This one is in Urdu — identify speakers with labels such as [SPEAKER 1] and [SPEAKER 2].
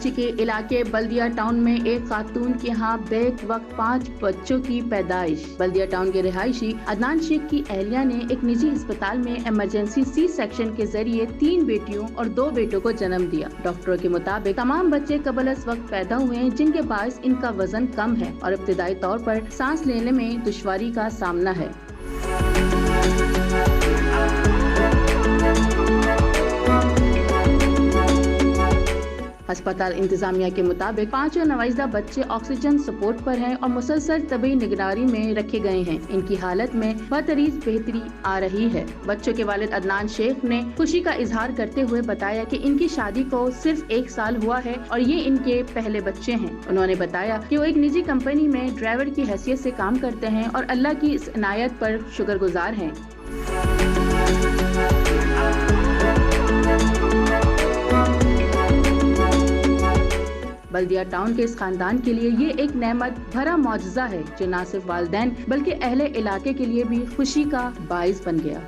[SPEAKER 1] کراچی کے علاقے بلدیہ ٹاؤن میں ایک خاتون کے ہاں بیک وقت 5 بچوں کی پیدائش۔ بلدیہ ٹاؤن کے رہائشی عدنان شیخ کی اہلیہ نے ایک نجی اسپتال میں ایمرجنسی سی سیکشن کے ذریعے 3 بیٹیوں اور 2 بیٹوں کو جنم دیا۔ ڈاکٹروں کے مطابق تمام بچے قبل از وقت پیدا ہوئے ہیں، جن کے باعث ان کا وزن کم ہے اور ابتدائی طور پر سانس لینے میں دشواری کا سامنا ہے۔ ہسپتال انتظامیہ کے مطابق 5 نوزائیدہ بچے آکسیجن سپورٹ پر ہیں اور مسلسل طبی نگرانی میں رکھے گئے ہیں۔ ان کی حالت میں بتدریج بہتری آ رہی ہے۔ بچوں کے والد عدنان شیخ نے خوشی کا اظہار کرتے ہوئے بتایا کہ ان کی شادی کو صرف 1 سال ہوا ہے اور یہ ان کے پہلے بچے ہیں۔ انہوں نے بتایا کہ وہ ایک نجی کمپنی میں ڈرائیور کی حیثیت سے کام کرتے ہیں اور اللہ کی اس عنایت پر شکر گزار ہیں۔ بلدیہ ٹاؤن کے اس خاندان کے لیے یہ ایک نعمت بھرا معجزہ ہے جو نہ صرف والدین بلکہ اہل علاقے کے لیے بھی خوشی کا باعث بن گیا۔